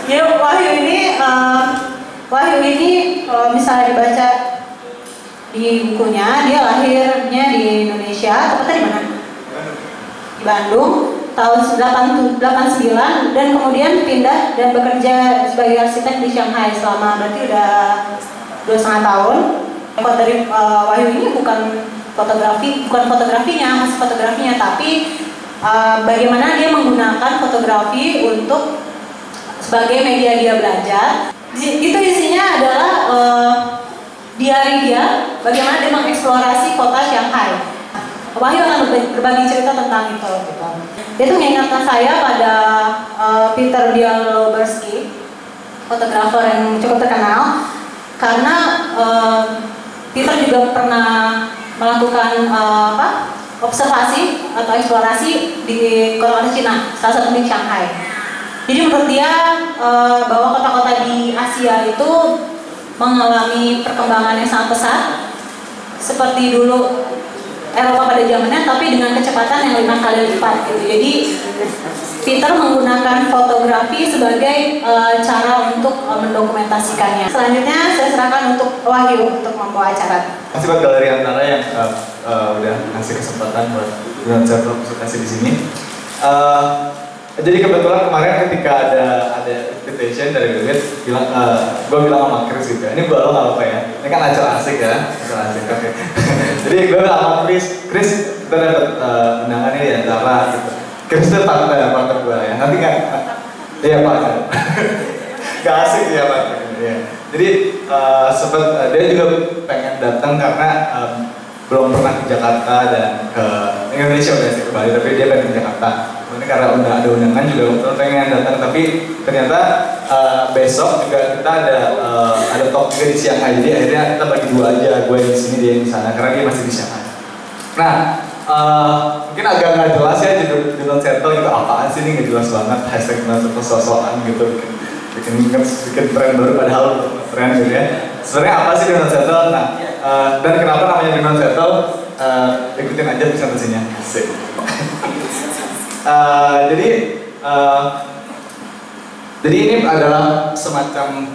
Ya Wahyu ini kalau misalnya dibaca di bukunya, dia lahirnya di Indonesia, tepatnya di mana? Di Bandung tahun 89 dan kemudian pindah dan bekerja sebagai arsitek di Shanghai selama berarti udah 2,5 tahun. Kalau dari Wahyu ini bukan fotografinya, hasil fotografinya, tapi bagaimana dia menggunakan fotografi untuk sebagai media dia belajar. Itu isinya adalah diary dia, bagaimana dia mengeksplorasi kota Shanghai. Wahyu akan berbagi cerita tentang itu. Dia tuh mengingatkan saya pada Peter Dialogowski, fotografer yang cukup terkenal, karena Peter juga pernah melakukan observasi atau eksplorasi di kota-kota Cina, salah satu di Shanghai. Jadi menurut dia bahwa kota-kota di Asia itu mengalami perkembangan yang sangat pesat, seperti dulu Eropa pada zamannya, tapi dengan kecepatan yang 5 kali lipat gitu. Jadi Peter menggunakan fotografi sebagai cara untuk mendokumentasikannya. Selanjutnya saya serahkan untuk Wahyu untuk membawa acara. Masih buat Galeri Antara yang udah ngasih kesempatan buat saya presentasi di sini. Jadi kebetulan kemarin ketika ada invitation dari David, gue bilang sama Chris gitu, ini gue lo nggak apa ya, ini kan acara asik ya, acara asik, oke. Jadi gue bilang sama Chris kita dapat undangan ini di Antara gitu. Chris itu partner gue ya, nanti kan, iya partner, gak asik ya partner. Ya. Jadi dia juga pengen datang karena belum pernah ke Jakarta dan ke Indonesia udah sih ke Bali, tapi dia pengen ke Jakarta. Ini karena udah ada undangan juga pengen datang, tapi ternyata besok juga kita ada talk juga di Shanghai. Jadi akhirnya kita bagi dua aja, gue di sini dia di sana karena dia masih di Shanghai. Nah, mungkin agak nggak jelas ya judul settle gitu, apaan sih ini nggak jelas banget, hashtag settle sosokan gitu, bikin tren baru padahal tren gitu ya. Sebenarnya apa sih judul settle? Nah, dan kenapa namanya judul settle? Ikutin aja presentasinya. Asik. Jadi ini adalah semacam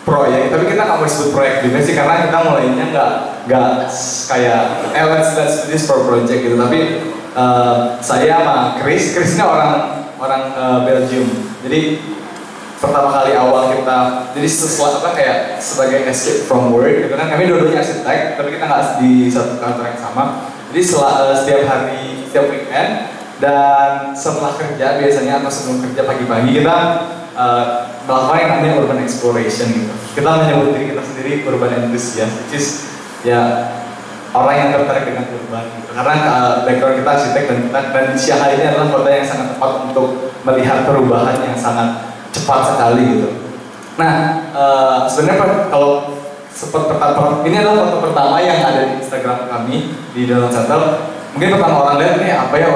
proyek, tapi kita nggak mau disebut proyek juga sih karena kita mulainya nggak kayak let's do this for project gitu, tapi saya sama Chris ini orang Belgium. Jadi pertama kali awal kita jadi kayak sebagai escape from work gitu kan, kami dua-duanya arsitek tapi kita nggak di satu kantor yang sama. Jadi setiap hari, setiap weekend dan setelah kerja biasanya atau sebelum kerja pagi-pagi kita melakukan yang namanya urban exploration gitu. Kita menyebut diri kita sendiri urban enthusiast, which is ya orang yang tertarik dengan urban gitu. Karena background kita arsitek dan Shanghai ini adalah kota yang sangat tepat untuk melihat perubahan yang sangat cepat sekali gitu. Nah, sebenarnya kalau ini adalah foto pertama yang ada di Instagram kami di dalam channel. Mungkin pertama orang lihat ini apa ya,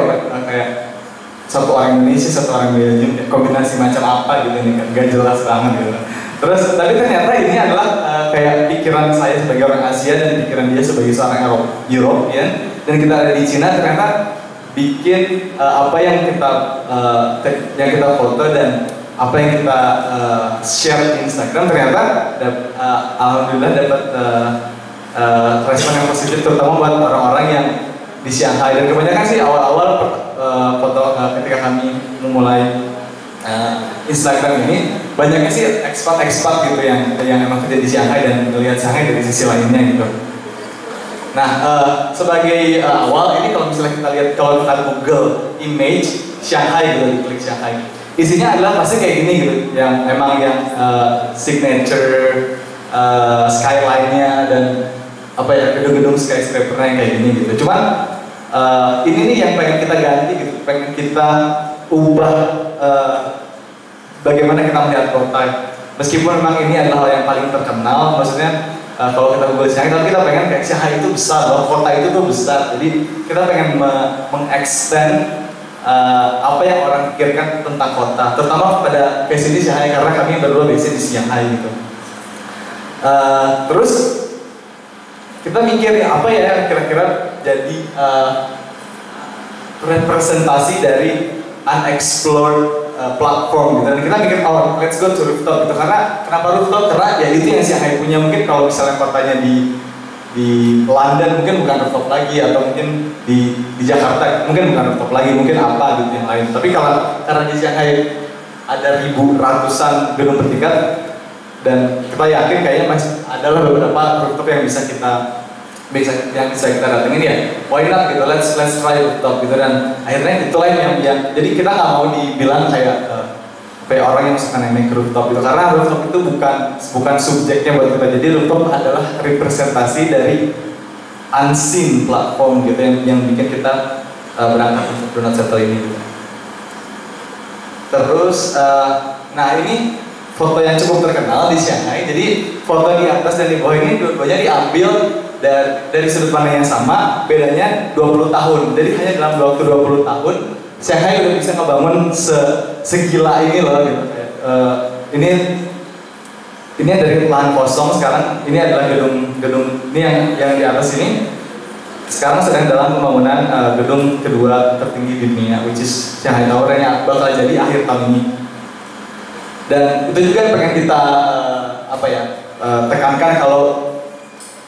kayak satu orang Indonesia, satu orang Belgium, kombinasi macam apa gitu nih kan, gak jelas banget gitu. Terus tapi ternyata ini adalah kayak pikiran saya sebagai orang Asia dan pikiran dia sebagai seorang European, dan kita ada di Cina ternyata bikin apa yang kita foto dan apa yang kita share di Instagram ternyata alhamdulillah dapat respon yang positif, terutama buat orang-orang yang di Shanghai. Dan kebanyakan sih awal-awal foto ketika kami memulai Instagram ini banyaknya sih expat gitu yang emang kerja di Shanghai dan melihat Shanghai dari sisi lainnya gitu. Nah, sebagai awal ini kalau misalnya kita lihat, kalau kita Google image Shanghai gitu, klik Shanghai, isinya adalah pasti kayak gini gitu, yang emang yang signature skyline-nya dan apa ya, gedung-gedung skyscraper-nya kayak gini gitu. Cuman ini nih yang pengen kita ganti gitu, pengen kita ubah bagaimana kita melihat kota. Meskipun memang ini adalah hal yang paling terkenal, maksudnya kalau kita Google Shanghai, tapi kita pengen kayak Shanghai itu besar loh, kota itu tuh besar. Jadi kita pengen mengextend apa yang orang pikirkan tentang kota, terutama pada case ini Shanghai karena kami berdua base di Shanghai gitu. Terus kita mikir apa ya kira-kira jadi representasi dari unexplored platform gitu, dan kita mikir oh let's go to rooftop gitu. Karena kenapa rooftop? Karena ya itu yang Shanghai punya. Mungkin kalau misalnya kotanya di London mungkin bukan rooftop lagi, atau mungkin di Jakarta mungkin bukan rooftop lagi, mungkin apa gitu yang lain. Tapi karena di Shanghai ada ratusan gedung bertingkat, dan kita yakin kayaknya masih adalah beberapa rooftop yang bisa kita datengin ya. Why not gitu, let's try rooftop gitu. Dan akhirnya itulah yang jadi kita nggak mau dibilang kayak orang yang suka naik ke rooftop gitu, karena rooftop itu bukan subjeknya buat kita. Jadi rooftop adalah representasi dari unseen platform gitu yang bikin kita berangkat untuk Do Not Settle ini gitu. Terus nah ini foto yang cukup terkenal di Shanghai. Jadi foto di atas dan di bawah ini dua-duanya diambil dari sudut pandang yang sama, bedanya 20 tahun. Jadi hanya dalam waktu 20 tahun Shanghai udah bisa ngebangun segila ini loh gitu. Ini dari lahan kosong sekarang, ini adalah gedung ini yang di atas ini sekarang sedang dalam pembangunan gedung kedua tertinggi di dunia, which is Shanghai Tower, yang bakal jadi akhir tahun ini. Dan itu juga yang pengen kita tekankan, kalau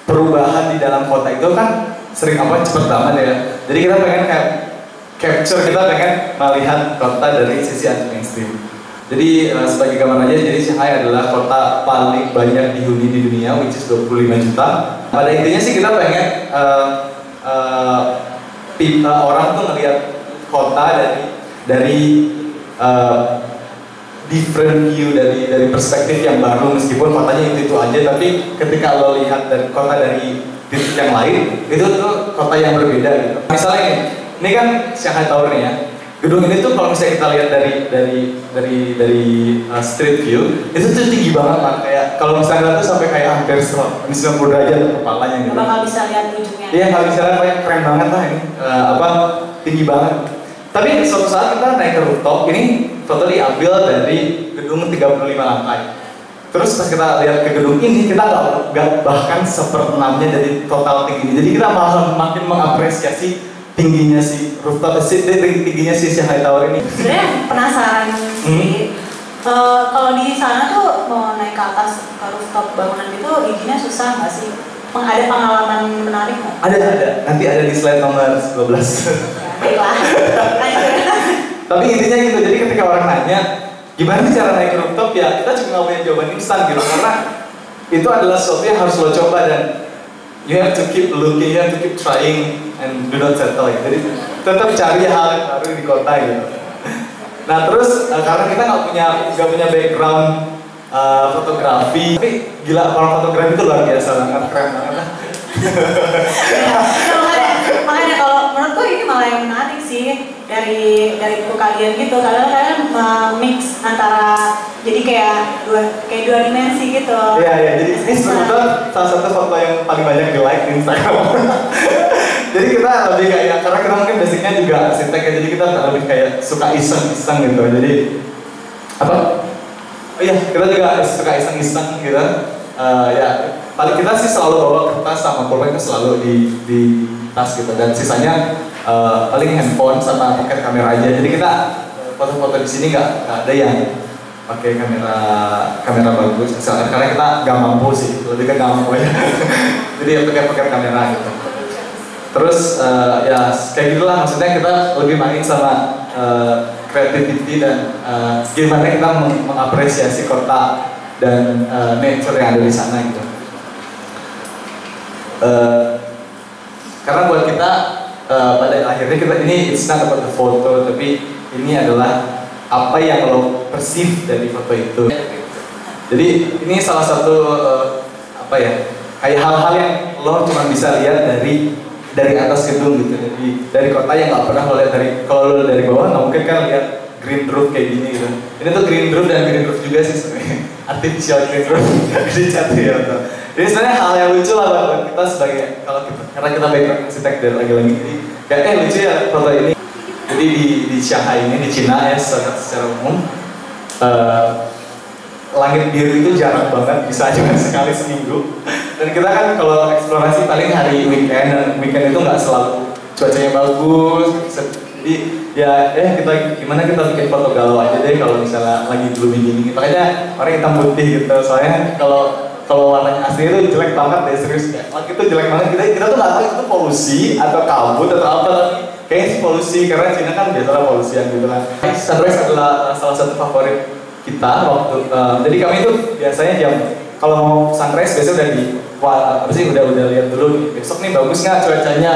perubahan di dalam kota itu kan sering cepet banget ya. Jadi kita pengen kita pengen melihat kota dari sisi anti mainstream. Jadi sebagai gambaran aja, jadi Shanghai adalah kota paling banyak dihuni di dunia, which is 25 juta. Pada intinya sih kita pengen orang tuh ngelihat kota dari different view, dari perspektif yang baru, meskipun kotanya itu aja, tapi ketika lo lihat dari kota dari titik yang lain, itu tuh kota yang berbeda gitu. Misalnya ini kan Shanghai Tower nih ya. Gedung ini tuh kalau misalnya kita lihat dari street view, itu tuh tinggi banget kan, kayak kalau misalnya tuh sampai kayak hampir 90 derajat kepalanya gitu. Nggak bakal bisa lihat ujungnya. Iya, nggak bisa lihat, kayak keren banget lah ini, tinggi banget. Tapi suatu saat kita naik ke rooftop, ini foto diambil dari gedung 35 lantai. Terus pas kita lihat ke gedung ini, kita nggak bahkan 1/6-nya dari total tinggi. Jadi kita malah makin mengapresiasi tingginya si rooftop, tingginya si Shanghai Tower ini. Sebenarnya penasaran sih, kalau di sana tuh mau naik ke atas ke rooftop bangunan itu izinnya susah nggak sih? Ada pengalaman menarik nggak? Ada. Nanti ada di slide nomor 12. Baiklah. Tapi intinya gitu, jadi ketika orang nanya gimana sih cara naik ke rooftop, ya kita cuma nggak punya jawaban instan gitu, karena itu adalah sesuatu yang harus lo coba, dan you have to keep looking, you have to keep trying, and do not settle. Jadi tetap cari hal yang baru di kota gitu. Nah terus karena kita nggak punya background fotografi, tapi gila kalau fotografi itu luar biasa banget, keren banget lah. Makanya kalau menurutku ini malah yang menarik sih dari buku kalian gitu, karena kalian mix antara jadi kayak dua dimensi gitu. Iya, jadi ini sebetulnya salah satu foto yang paling banyak di like di Instagram. Jadi kita lebih kayak, karena kita mungkin basicnya juga arsitek ya, jadi kita lebih kayak suka iseng-iseng gitu. Jadi kita juga suka iseng-iseng gitu. Ya paling kita sih selalu bawa kertas sama pulpen itu selalu di tas gitu, dan sisanya paling handphone sama pakai kamera aja. Jadi kita foto-foto di sini nggak ada yang pakai kamera bagus, karena kita nggak mampu sih, lebih ke nggak mampu aja. Jadi ya pakai kamera gitu. Terus ya kayak gitulah, maksudnya kita lebih main sama creativity dan gimana kita mengapresiasi kota dan nature yang ada di sana gitu. Karena buat kita pada akhirnya kita ini it's not about the photo, tapi ini adalah apa yang lo perceive dari foto itu. Jadi ini salah satu kayak hal-hal yang lo cuma bisa lihat dari atas gedung gitu, dari kota yang nggak pernah lo lihat kalau lo dari bawah nggak mungkin kan lihat green roof kayak gini gitu. Ini tuh green roof dan green roof juga sih sebenarnya, artificial green roof dicat ya. Jadi sebenarnya hal yang lucu lah buat kita sebagai karena kita background arsitek dan lagi-lagi ini kayak lucu ya foto ini. Jadi di Shanghai ini, di Cina ya secara umum langit biru itu jarang banget, bisa cuma sekali seminggu. Dan kita kan kalau eksplorasi paling hari weekend, dan weekend itu nggak selalu cuacanya bagus. Jadi kita gimana kita bikin foto galau aja deh kalau misalnya lagi gloomy gini. Makanya orang hitam putih gitu. Soalnya kalau warnanya asli itu jelek banget deh, serius. Lagi itu jelek banget. Kita tuh nggak tahu itu polusi atau kabut atau apa, tapi kayaknya sih polusi karena Cina kan biasalah polusian gitu kan. Sunrise adalah salah satu favorit kita waktu. Jadi kami itu biasanya kalau mau sunrise biasanya udah lihat dulu nih, besok nih bagus nggak cuacanya,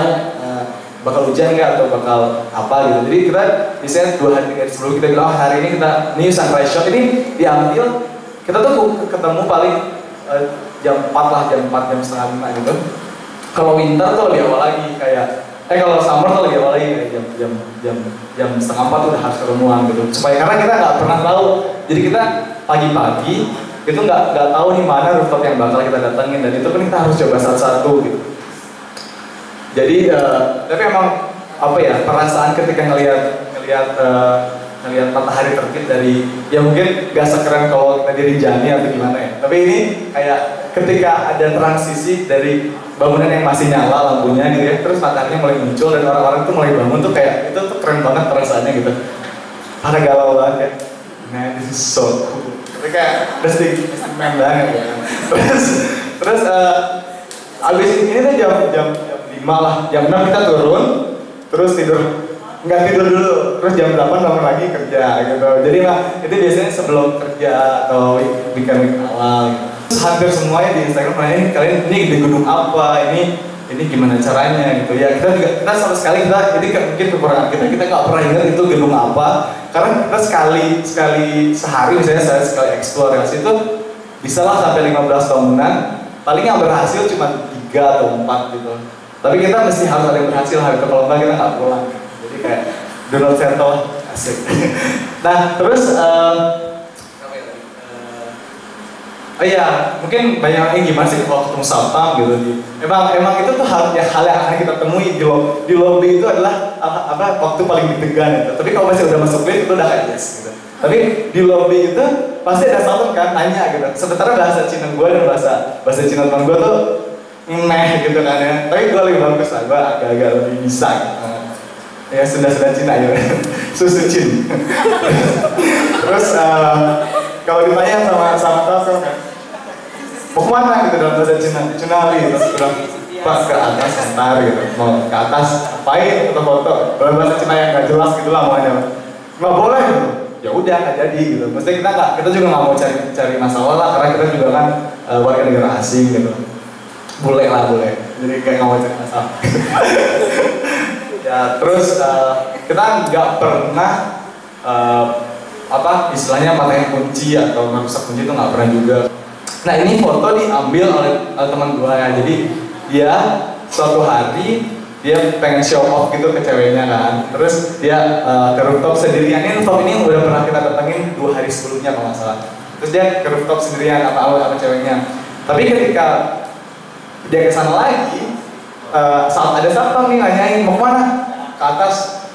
bakal hujan nggak atau bakal apa gitu. Jadi kita biasanya 2 hari 3 hari sebelum kita bilang hari ini kita sunrise shot ini diambil, kita tuh ketemu paling jam 4 lah, jam 4 jam setengah 5 gitu. Kalau winter tuh lebih awal lagi kalau summer tuh lebih awal lagi kayak jam setengah 4 udah harus ketemuan gitu. Karena kita nggak pernah tahu, jadi kita pagi-pagi itu nggak tahu nih mana rooftop yang bakal kita datengin, dan itu kan kita harus coba satu-satu gitu. Jadi tapi emang perasaan ketika ngelihat matahari terbit dari mungkin gak sekeren kalau kita di Rinjani atau gimana ya. Tapi ini kayak ketika ada transisi dari bangunan yang masih nyala lampunya gitu ya, terus mataharinya mulai muncul dan orang-orang tuh mulai bangun tuh kayak itu tuh keren banget perasaannya gitu. Pada galau banget ya. Man, this is so cool. Tapi kayak man banget ya. Terus abis ini tuh jam 5 lah, jam 6 kita turun, terus nggak tidur dulu, terus jam 8 bangun lagi kerja gitu. Jadi itu biasanya sebelum kerja atau weekend awal gitu. Terus hampir semuanya di Instagram nanya, kalian ini di gunung apa, ini gimana caranya gitu ya. Kita sama sekali ini mungkin kekurangan kita nggak pernah ingat itu gedung apa, karena kita sekali sehari misalnya saya sekali eksplorasi itu bisa lah sampai 15 bangunan, paling yang berhasil cuma 3 atau 4 gitu. Tapi kita mesti harus ada yang berhasil hari itu, kalau enggak kita nggak pulang. Jadi kayak do not settle, asik. Nah terus mungkin banyak lagi gimana sih kalau ketemu satpam gitu. Emang itu tuh hal yang akan kita temui di lobby itu adalah waktu paling deg-degan gitu. Tapi kalau masih udah masuk lift itu udah kayak yes gitu. Tapi di lobby itu pasti ada satpam kan nanya gitu. Sementara bahasa Cina gue dan bahasa Cina teman gue tuh gitu kan ya. Tapi gue lebih bagus lah, gue agak-agak lebih bisa gitu. Ya sudah Cina ya, susu Cina. Terus kalau ditanya sama Tasel kan, mau kemana gitu dalam bahasa Cina? Cunali, terus bilang pas ke atas ntar gitu, mau ke atas ngapain foto-foto. Dalam bahasa Cina yang nggak jelas gitu lah maunya. Nggak boleh gitu. Ya udah nggak jadi gitu. Maksudnya kita juga nggak mau cari masalah lah, karena kita juga kan warga negara asing gitu. Boleh. Jadi kayak nggak mau cari masalah. Ya terus kita nggak pernah istilahnya patahin kunci atau merusak kunci itu nggak pernah juga. Nah ini foto diambil oleh teman gue ya. Jadi dia suatu hari dia pengen show off gitu ke ceweknya kan. Terus dia ke rooftop sendirian. Ini rooftop ini udah pernah kita datengin 2 hari sebelumnya kalau nggak salah. Terus dia ke rooftop sendirian sama ceweknya. Tapi ketika dia ke sana lagi, saat ada satpam nih nanyain mau kemana? Ke atas.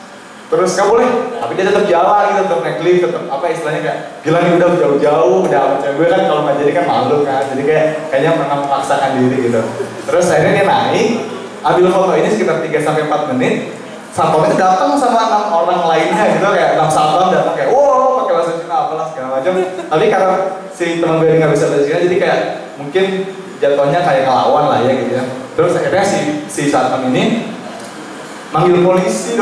Terus nggak boleh, tapi dia tetap jalan gitu, tetap naik lift, tetap istilahnya kayak gila nih udah jauh-jauh, udah sama cewek gue kan kalau nggak jadi kan malu kan, jadi kayaknya pernah memaksakan diri gitu. Terus akhirnya dia naik, ambil foto ini sekitar 3-4 menit, satpam itu datang sama 6 orang lainnya gitu, kayak 6 satpam datang kayak wow pakai bahasa Cina apalah segala macam. Tapi karena si teman gue ini nggak bisa bahasa Cina, jadi kayak mungkin jatuhnya kayak ngelawan lah ya gitu ya. Terus akhirnya si satpam ini manggil polisi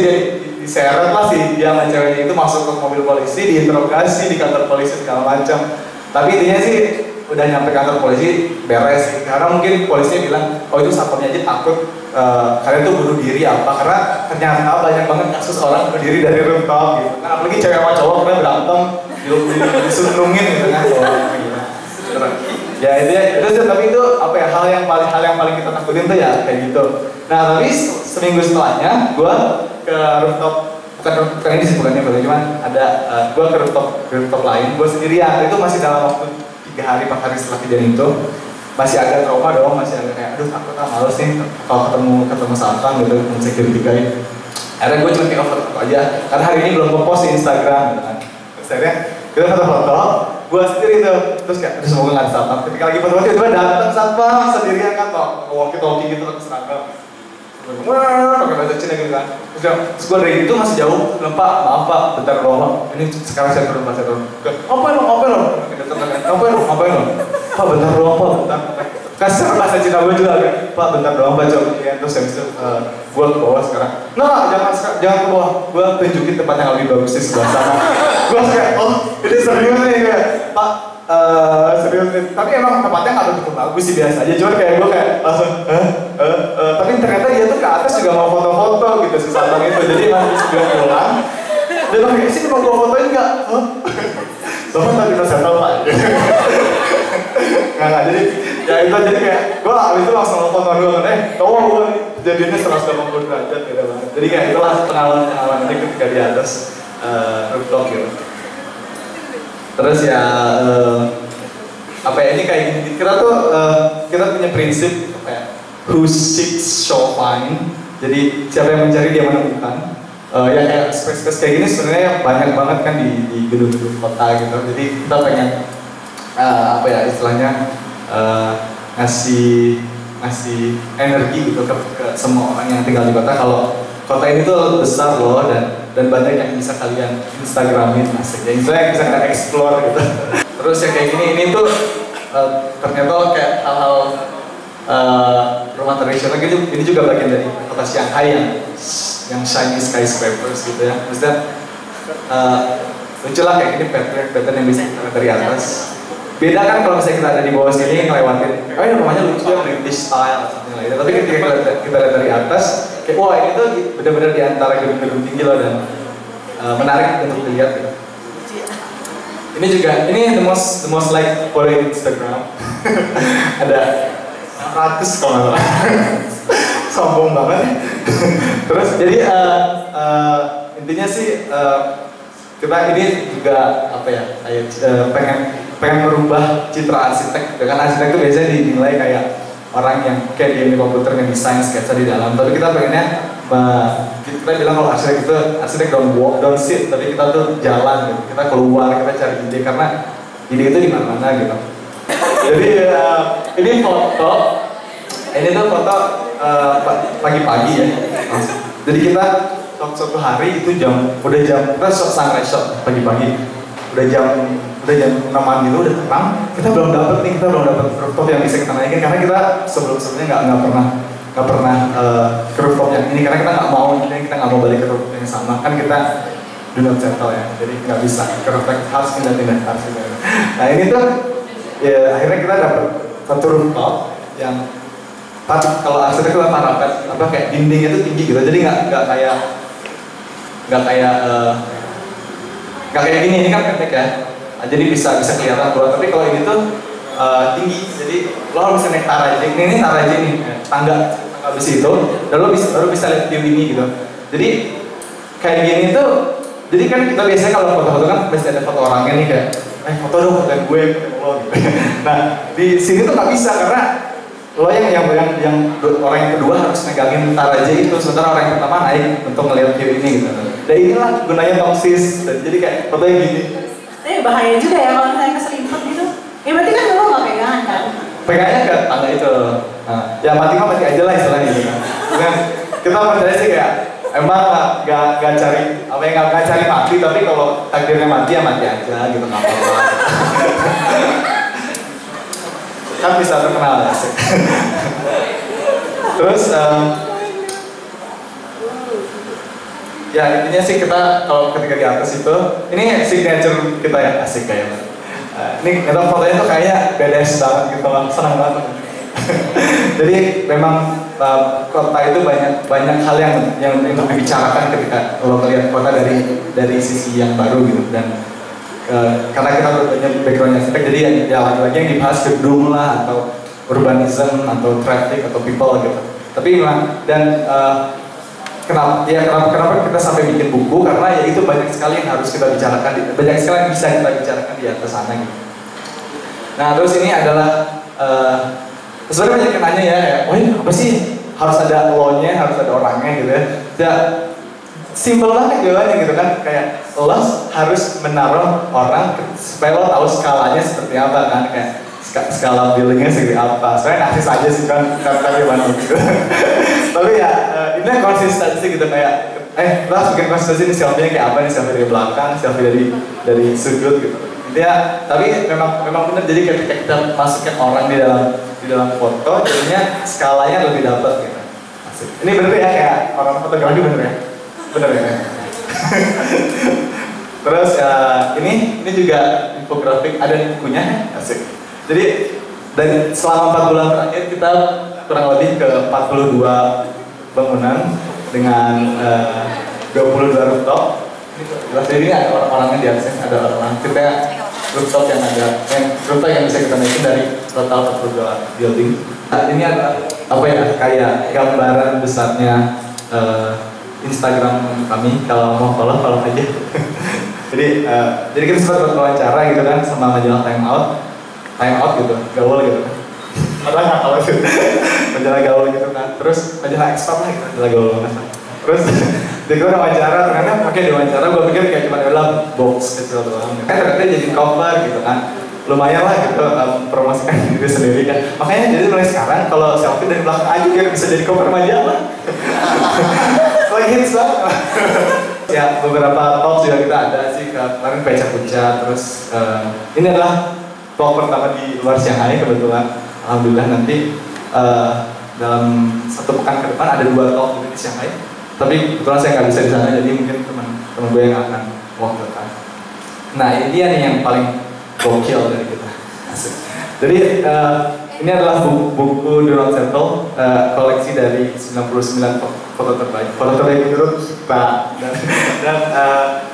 dia diseret lah dia sama ceweknya itu masuk ke mobil polisi, diinterogasi di kantor polisi segala macam. Tapi intinya sih udah nyampe kantor polisi beres sih, karena mungkin polisinya bilang oh itu satpamnya aja takut kalian tuh bunuh diri apa, karena ternyata banyak banget kasus orang bunuh diri dari rooftop gitu kan, apalagi cewek sama cowok kalian berantem disunungin gitu kan gitu. Ya itu tapi itu hal yang paling kita takutin tuh ya kayak gitu. Nah tapi seminggu setelahnya gue ke rooftop, bukan ini sih bukannya cuman ada gue ke rooftop lain, gue sendirian. Itu masih dalam waktu 3 hari 4 hari setelah kejadian itu, masih agak trauma dong, masih agak kayak aduh takut males nih kalau ketemu satpam gitu, security guy. Akhirnya gue cuma take foto aja, karena hari ini belum nge-post di Instagram gitu kan. Terus akhirnya kita foto, gue sendiri tuh, terus semoga nggak ada satpam. Ketika lagi foto tiba-tiba datang satpam sendirian kan, walkie-talkie gitu ke seragam. pakai bahasa Cina gitu kan. Terus gue dari itu masih jauh, bilang Pak, maaf Pak, bentar doang. Ini sekarang saya turun, Pak, saya turun. Ngapain lo? Ngapain lo? Pak, bentar doang Pak, bentar. Kasih bahasa Cina gue juga kan, Pak, bentar doang Pak, coba. Ya, terus habis itu gue ke bawah sekarang. Nah, jangan ke bawah. Gue tunjukin tempat yang lebih bagus di sebelah sana. Gue kayak, oh, ini serius nih kayak, Pak. Serius nih, tapi emang tempatnya nggak begitu bagus sih, biasa aja. Cuma kayak gue kayak langsung, tapi ternyata dia tuh ke atas juga mau foto-foto gitu si Sabang itu. Jadi habis dia pulang, dia bilang kayak sini mau gue fotoin nggak? Bapak tadi udah saya tahu Pak. Nggak, jadi ya itu jadi kayak gue abis itu langsung nelfon teman gue kan, tahu gue jadinya 180 derajat gitu banget. Jadi kayak itulah pengalaman ini ketika di atas rooftop gitu. Terus ya apa ya, ini kayak gini, kita tuh kita punya prinsip apa ya, who seeks shall find. Jadi siapa yang mencari dia menemukan. Ya kayak space kayak gini sebenarnya banyak banget kan di gedung-gedung kota gitu. Jadi kita pengen apa ya istilahnya ngasih energi gitu ke semua orang yang tinggal di kota. Kalau kota ini tuh besar loh dan banyak yang bisa kalian instagramin, asik ya, yang bisa kalian explore gitu. Terus ya kayak gini, ini tuh ternyata kayak hal-hal rumah tradisional gitu. Ini juga bagian dari kota Shanghai yang shiny skyscrapers gitu ya. Maksudnya muncullah kayak gini pattern yang bisa kita lihat dari atas. Beda kan kalau misalnya kita ada di bawah sini ngelewatin, oh ini rumahnya lucu ya, British style atau something like that. Tapi ketika kita lihat dari atas, kayak wah ini tuh benar-benar di antara gedung-gedung tinggi loh dan menarik untuk dilihat gitu. Ini juga, ini the most like follow Instagram. Ada 100 kalau nggak salah. Sombong banget. Terus jadi intinya sih kita ini juga apa ya, pengen merubah citra arsitek. Dengan arsitek itu biasanya dinilai kayak orang yang kayak dia di komputer ngedesain sketsa di dalam. Tapi kita pengennya kita bilang kalau arsitek don't walk, don't sit, tapi kita tuh jalan gitu. Kita keluar, kita cari ide karena ide itu di mana-mana gitu. Jadi ini tuh foto pagi-pagi ya. Jadi kita suatu hari itu kita sunrise shot pagi-pagi. Udah jam 6-an gitu, udah terang. Kita belum dapet rooftop yang bisa kita naikin karena kita sebelumnya nggak pernah ke rooftop yang ini karena kita nggak mau balik ke rooftop yang sama. Kan kita do not settle ya, jadi nggak bisa ke rooftop, harus pindah. Nah ini tuh ya akhirnya kita dapet satu rooftop yang kalau arsitek itu parapet, apa kayak dindingnya itu tinggi gitu, jadi nggak kayak gini, ini kan pendek ya, jadi bisa kelihatan keluar. Tapi kalau ini tuh tinggi, jadi lo harus naik taraje. Ini taraje nih, tangga besi itu, dan lo baru bisa lihat view ini gitu. Jadi kayak gini tuh, jadi kan kita biasanya kalau foto-foto kan pasti ada foto orangnya nih kayak, foto dong fotoin gue, lo gitu. Nah di sini tuh nggak bisa karena lo yang orang yang kedua harus megangin taraje itu, sementara orang yang pertama naik untuk melihat view ini gitu. Dan inilah gunanya toksis, jadi kayak fotonya gini. Tapi bahaya juga ya kalau misalnya keselimpet gitu. Ya berarti kan lo nggak pegangan kan? Pegangnya ke tangga itu. Nah, ya mati aja lah istilahnya gitu. Nah, kita percaya sih kayak emang nggak cari mati, tapi kalau takdirnya mati ya mati aja gitu, nggak apa-apa. Kan bisa terkenal ya sih. Terus ya intinya sih kita kalau ketika di atas itu, ini signature kita ya, asik kayak ini kita fotonya tuh kayaknya badass banget gitu lah, senang banget. Jadi memang kota itu banyak hal yang untuk dibicarakan ketika lo melihat kota dari sisi yang baru gitu. Dan karena kita banyak backgroundnya arsitek, jadi ya lagi-lagi yang dibahas gedung lah atau urbanism atau traffic atau people gitu. Tapi memang dan kenapa kita sampai bikin buku, karena ya itu banyak sekali yang harus kita bicarakan, banyak sekali yang bisa kita bicarakan di atas sana gitu. Nah terus ini adalah sebenarnya banyak yang nanya ya, apa sih harus ada law-nya, harus ada orangnya gitu ya. Ya simple banget jawabannya gitu kan, kayak lo harus menaruh orang supaya lo tahu skalanya seperti apa kan, kayak skala billingnya segede apa. Sebenarnya narsis aja sih kan, tapi mana gitu. Tapi ya ini konsistensi gitu kayak kita harus bikin konsistensi nih, selfie-nya kayak apa nih, selfie dari belakang, selfie dari sudut gitu. Ya, tapi memang benar, jadi ketika kita masukin orang di dalam foto, jadinya skalanya lebih dapat gitu. Asik. Ini bener ya, kayak orang fotografi bener ya? Bener ya? Terus ini juga infografik, ada di bukunya, asik. Jadi dari selama 4 bulan terakhir kita kurang lebih ke 42 bangunan dengan 22 rooftop. Jelas ini ada orang-orangnya di atasnya, ada orang kita rooftop yang rooftop yang bisa kita naikin dari total 42 building. Nah, ini adalah apa ya, kayak gambaran besarnya Instagram kami. Kalau mau follow aja. jadi kita sempat wawancara gitu kan sama majalah Time Out gitu, gaul gitu kan. Padahal nggak tahu sih, majalah gaul gitu kan. Terus majalah Expert lah gitu, majalah gaul banget. Terus dia udah wawancara, ternyata di wawancara gue pikir kayak cuma adalah box kecil doang. Ternyata jadi cover gitu kan. Lumayan lah gitu promosikan diri sendiri kan. Makanya jadi mulai sekarang kalau selfie dari belakang aja biar bisa jadi cover majalah. Lagi hits banget. Ya beberapa talk juga kita ada sih, kemarin Peca Puca, terus ini adalah talk pertama di luar Shanghai kebetulan. Alhamdulillah nanti dalam 1 pekan ke depan ada 2 talk di Shanghai. Tapi kebetulan saya nggak bisa di sana, jadi mungkin teman gue yang akan wakilkan. Nah ini dia nih yang paling gokil dari kita. Jadi ini adalah buku Do Not Settle, koleksi dari 99 foto terbaik menurut kita, dan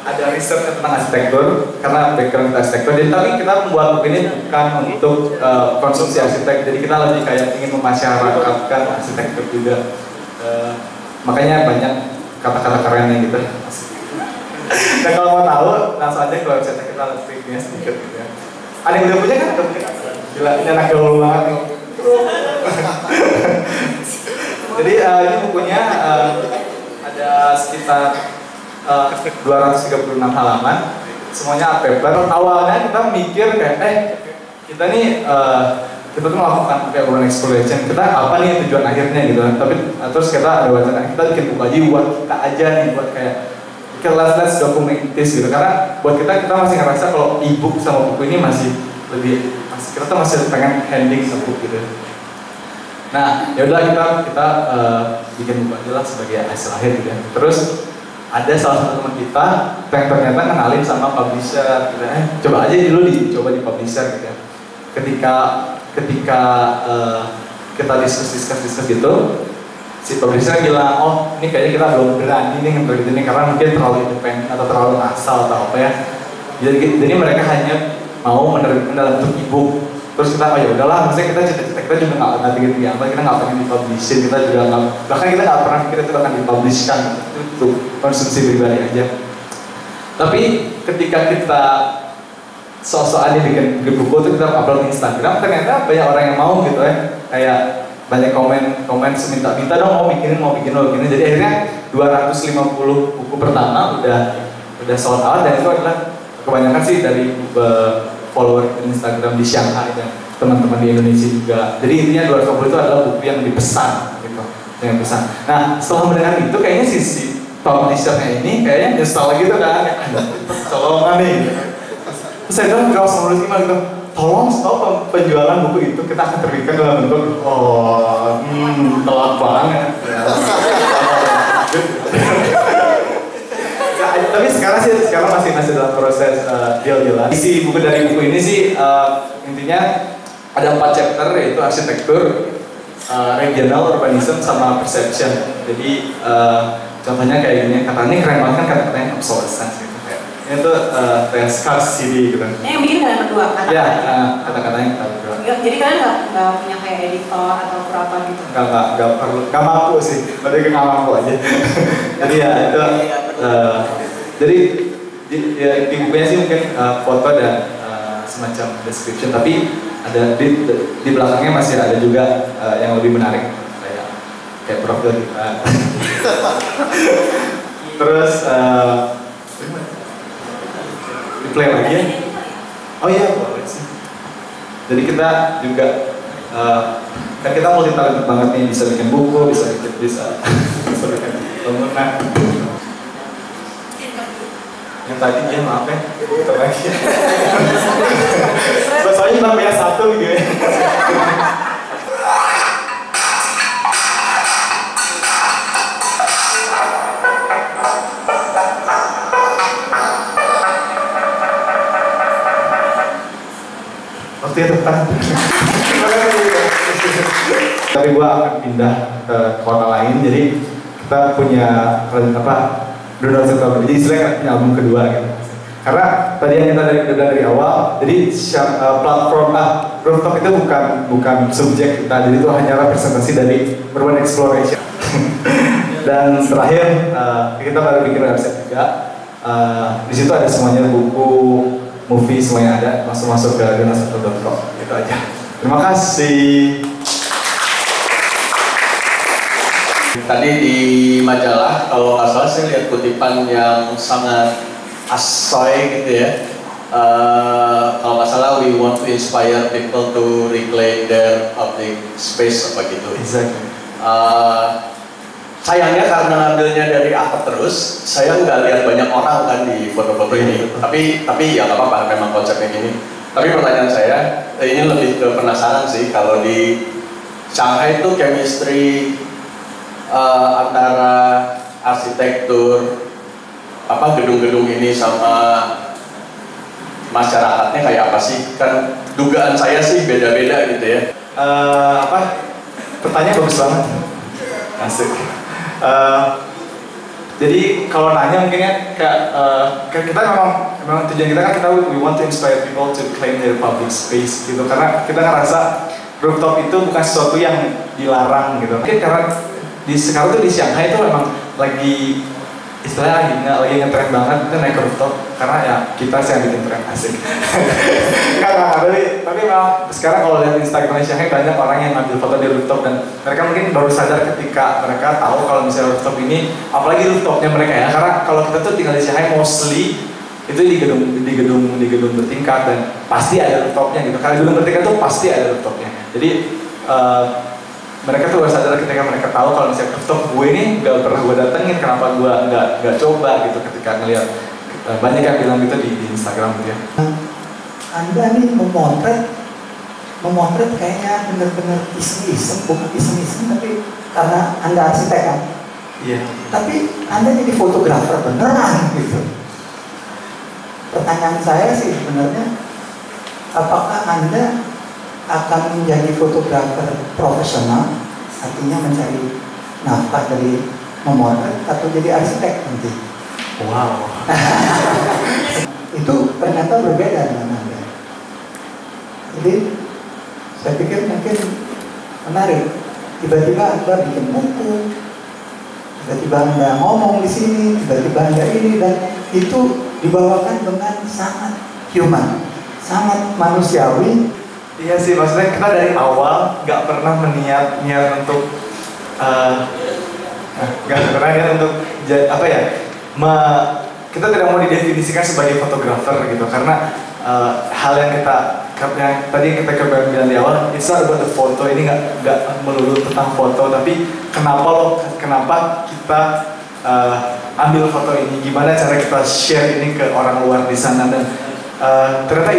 ada riset tentang arsitektur karena background kita arsitektur. Jadi tapi kita membuat buku ini bukan untuk konsumsi arsitek, jadi kita lebih kayak ingin memasyarakatkan arsitektur juga. Makanya banyak kata-kata kerennya gitu. Dan kalau mau tahu, langsung aja ke website kita, linknya sedikit gitu ya. Ada yang udah punya kan? Gila, ini anak gaul banget nih. Jadi ini bukunya ada sekitar 236 halaman. Semuanya art paper. Awalnya kita mikir kayak, kita nih kita tuh melakukan kayak urban exploration, kita apa nih tujuan akhirnya gitu. Tapi terus kita ada wacana, kita bikin buku aja buat kita aja nih, buat kayak let's document this gitu. Karena buat kita masih ngerasa kalau e-book sama buku ini kita tuh masih pengen handing book gitu. Nah yaudah kita bikin buku aja lah sebagai hasil akhir gitu ya. Terus ada salah satu teman kita yang ternyata kenalin sama publisher gitu. Coba aja dulu dicoba di publisher gitu ya. Ketika kita diskus gitu, si publisher bilang, oh ini kayaknya kita belum berani nih nge-break ini karena mungkin terlalu independen atau terlalu asal atau apa ya. Jadi mereka hanya mau menerima dalam bentuk e-book. Terus kita, oh ya udahlah, maksudnya kita juga nggak tinggi apa, kita nggak pengen dipublishin, kita juga nggak, bahkan kita nggak pernah kita itu akan dipublishkan untuk konsumsi pribadi aja. Tapi ketika kita sosokan bikin buku itu kita upload di Instagram, ternyata banyak orang yang mau gitu ya, kayak banyak komen minta dong mau bikin. Jadi akhirnya 250 buku pertama udah sold out, dan itu adalah kebanyakan sih dari follower Instagram di Shanghai dan teman-teman di Indonesia juga. Jadi intinya 250 itu adalah buku yang dipesan gitu, yang pesan. Nah setelah mendengar itu kayaknya si publishernya ini kayaknya nyesal gitu kan, tolongan nih. Terus saya bilang kalau sama email gitu, tolong stop penjualan buku itu, kita akan terbitkan dalam bentuk telat banget. Tapi sekarang masih dalam proses deal-dealan. Isi buku dari buku ini sih intinya ada 4 chapter, yaitu arsitektur, regional, urbanism, sama perception. Jadi contohnya kayak gini, katanya keren banget kan kata-katanya obsolescence gitu. Ini tuh kayak scarcity gitu. Ini yang bikin kalian berdua kata-katanya? Ya, kata-katanya kita berdua. Jadi kalian nggak punya kayak editor atau apa gitu? Nggak perlu, nggak mampu sih, berarti nggak mampu aja. Jadi ya itu, jadi di bukunya sih mungkin foto dan semacam description, tapi ada di belakangnya masih ada juga yang lebih menarik, kayak profil kita. Terus play lagi ya? Oh iya boleh sih. Jadi kita juga kan kita multi talented banget nih, bisa bikin buku, bisa bikin bangunan. Yang tadi dia maaf ya, kita lagi. Soalnya cuma punya satu gitu ya. Waktu itu tepat. Tapi gua akan pindah ke kota lain, jadi kita punya Do Not Set Album. Jadi istilahnya punya album kedua gitu. Karena tadi yang kita dari awal, jadi platform Rooftop itu bukan subjek kita, jadi itu hanya representasi dari urban exploration. Dan terakhir kita baru bikin website juga. Di situ ada semuanya, buku, movie, semuanya ada. Masuk ke donatsettle.com. Itu aja. Terima kasih. Tadi di majalah, kalau nggak salah saya lihat kutipan yang sangat asoy gitu ya. Kalau nggak salah, we want to inspire people to reclaim their public space apa gitu. Exactly. Sayangnya karena ngambilnya dari aku terus, saya nggak lihat banyak orang kan di foto-foto ini. Tapi ya nggak apa-apa, memang konsepnya gini. Tapi pertanyaan saya, ini lebih ke penasaran sih, kalau di Shanghai itu chemistry antara arsitektur gedung-gedung ini sama masyarakatnya kayak apa sih? Kan dugaan saya sih beda-beda gitu ya. Pertanyaan bagus banget. Asik. Jadi kalau nanya mungkin ya kita memang tujuan kita kan we want to inspire people to claim their public space gitu, karena kita ngerasa rooftop itu bukan sesuatu yang dilarang gitu. Mungkin karena sekarang tuh di Shanghai itu memang lagi istilahnya lagi ngetren banget kita naik ke rooftop, karena ya kita sih yang bikin tren. Asik. tapi memang sekarang kalau lihat Instagram Shanghai banyak orang yang ngambil foto di rooftop, dan mereka mungkin baru sadar ketika mereka tahu kalau misalnya rooftop ini, apalagi rooftopnya mereka ya, karena kalau kita tuh tinggal di Shanghai mostly itu di gedung bertingkat, dan pasti ada rooftopnya gitu. Kalau gedung bertingkat tuh pasti ada rooftopnya. Jadi mereka tuh baru sadar ketika mereka tahu kalau misalnya rooftop gue ini gak pernah gue datengin, kenapa gue nggak coba gitu ketika ngeliat banyak yang bilang gitu di Instagram gitu ya. Anda nih memotret kayaknya bener-bener iseng-iseng, bukan iseng-iseng, tapi karena Anda arsitek kan? Iya. Tapi Anda jadi fotografer beneran gitu. Pertanyaan saya sih sebenarnya, apakah Anda akan menjadi fotografer profesional, artinya mencari nafkah dari memotret, atau jadi arsitek nanti? Wow. Itu ternyata berbeda dengan Anda. Jadi saya pikir mungkin menarik. Tiba-tiba Anda bikin buku, tiba-tiba Anda ngomong di sini, tiba-tiba Anda ini, dan itu dibawakan dengan sangat human, sangat manusiawi. Iya sih, maksudnya kita dari awal nggak pernah niat untuk kita tidak mau didefinisikan sebagai fotografer gitu, karena hal yang tadi kita bilang di awal, it's not about the photo, ini nggak melulu tentang foto, tapi kenapa kita ambil foto ini, gimana cara kita share ini ke orang luar di sana, dan ternyata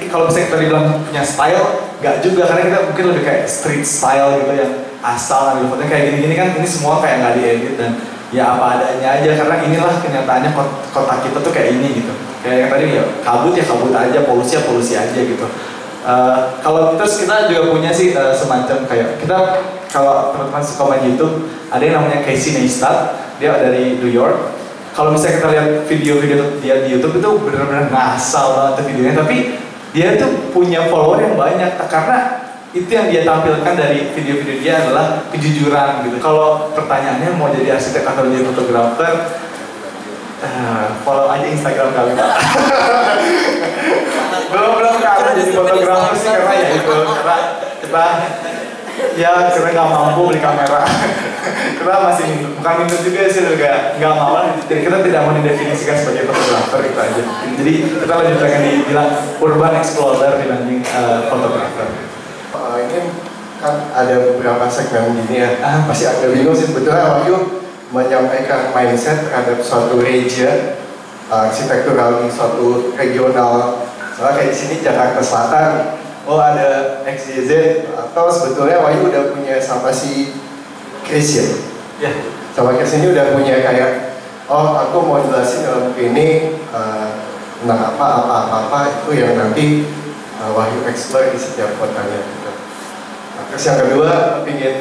kalau misalnya kita bilang punya style, nggak juga, karena kita mungkin lebih kayak street style gitu, yang asal ambil fotonya kayak gini-gini kan, ini semua kayak nggak diedit dan ya apa adanya aja, karena inilah kenyataannya kota kita tuh kayak ini gitu. Kayak yang tadi ya kabut aja, polusi aja gitu. Kalau terus kita juga punya sih semacam kayak kita, kalau teman-teman suka main YouTube, ada yang namanya Casey Neistat, dia dari New York. Kalau misalnya kita lihat video-video dia di YouTube itu benar-benar ngasal banget videonya, tapi dia tuh punya follower yang banyak karena itu yang dia tampilkan dari video-video dia adalah kejujuran gitu. Kalau pertanyaannya mau jadi arsitek atau jadi fotografer, follow aja Instagram kami Pak. belum kalau jadi fotografer sih, karena ya itu, karena kita nggak mampu beli kamera. Kita masih bukan minus juga sih, nggak mau, jadi kita tidak mau didefinisikan sebagai fotografer, itu aja. Jadi kita lebih pengen dibilang urban explorer dibanding fotografer. kan ada beberapa segmen gini ya, masih agak bingung sih sebetulnya Wahyu menyampaikan mindset terhadap suatu region, arsitektural di suatu regional. Soalnya kayak di sini Jakarta Selatan, oh ada XYZ, atau sebetulnya Wahyu udah punya sama si Chris ya? Ya. Sama Chris ini udah punya kayak, oh aku mau jelasin dalam buku ini tentang apa itu yang nanti Wahyu explore di setiap kotanya gitu. Nah, terus yang kedua, ingin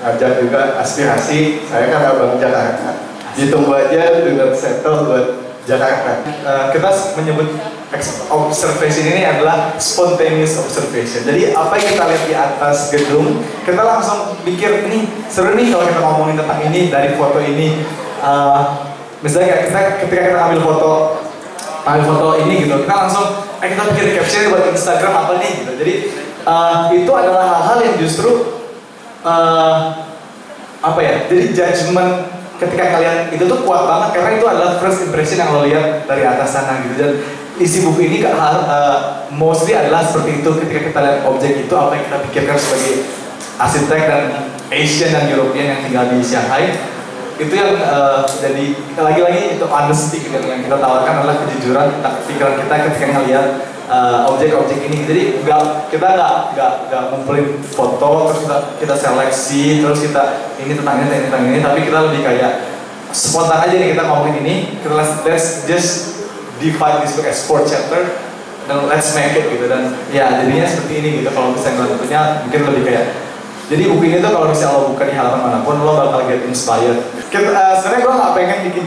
ngajak juga aspirasi, saya kan abang Jakarta, ditunggu aja dengan settle buat Jakarta. Kita menyebut observation ini adalah spontaneous observation. Jadi apa yang kita lihat di atas gedung, kita langsung pikir ini seru nih kalau kita ngomongin tentang ini dari foto ini. Misalnya ketika kita ambil foto ini gitu, kita langsung kita pikir caption buat Instagram apa nih gitu. Jadi itu adalah hal-hal yang justru apa ya? Jadi judgement ketika kalian itu tuh kuat banget karena itu adalah first impression yang lo lihat dari atas sana gitu. Dan isi buku ini mostly adalah seperti itu. Ketika kita lihat objek itu, apa yang kita pikirkan sebagai arsitek dan Asian dan European yang tinggal di Shanghai, itu yang jadi lagi-lagi itu honesty gitu, yang kita tawarkan adalah kejujuran tentang pikiran kita ketika ngelihat objek-objek ini. Jadi kita nggak ngumpulin foto terus kita seleksi terus kita ini tentang ini, tapi kita lebih kayak spontan aja nih kita ngomongin ini. Kita let's just divide this book as 4 chapter dan let's make it gitu. Dan ya jadinya seperti ini gitu. Kalau misalnya tentunya mungkin lebih kayak, jadi buku ini tuh kalau misalnya lo buka di halaman manapun lo bakal get inspired. Sebenarnya gue nggak pengen bikin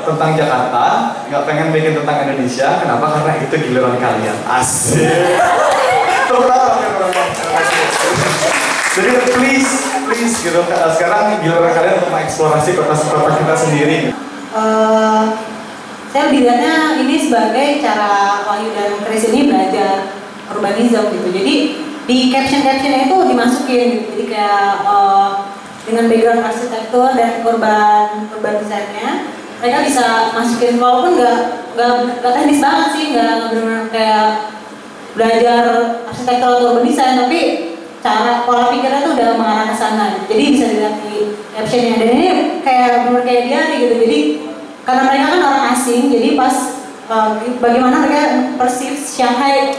tentang Jakarta, nggak pengen bikin tentang Indonesia. Kenapa? Karena itu giliran kalian. Asik. Jadi please gitu. Sekarang giliran kalian untuk mengeksplorasi kota kita sendiri. Saya melihatnya ini sebagai cara Wahyu dan Chris ini belajar urbanism gitu. Jadi di caption-captionnya itu dimasukin gitu. Jadi kayak dengan background arsitektur dan urban desainnya, mereka bisa masukin walaupun nggak teknis banget sih, nggak benar kayak belajar arsitektur atau urban design, tapi cara pola pikirnya tuh udah mengarah ke sana. Jadi bisa dilihat di captionnya. Dan ini kayak benar kayak dia nih gitu. Jadi karena mereka kan orang asing, jadi pas bagaimana mereka perceive Shanghai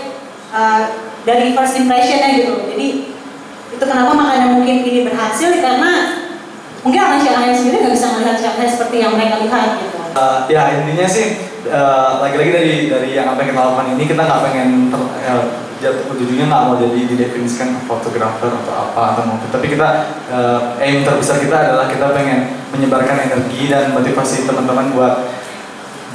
dari first impressionnya gitu. Jadi itu kenapa makanya mungkin ini berhasil, karena mungkin orang Shanghai sendiri nggak bisa melihat Shanghai seperti yang mereka lihat gitu. Ya intinya sih lagi-lagi dari yang apa yang kita lakukan ini, kita nggak pengen ujung-ujungnya nggak mau jadi didefinisikan fotografer atau apa atau mau, tapi kita aim terbesar kita adalah kita pengen menyebarkan energi dan motivasi teman-teman buat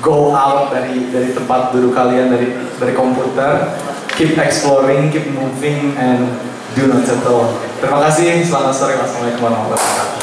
go out dari tempat duduk kalian, dari komputer, keep exploring, keep moving, and do not settle. Terima kasih, selamat sore, wassalamualaikum warahmatullahi wabarakatuh.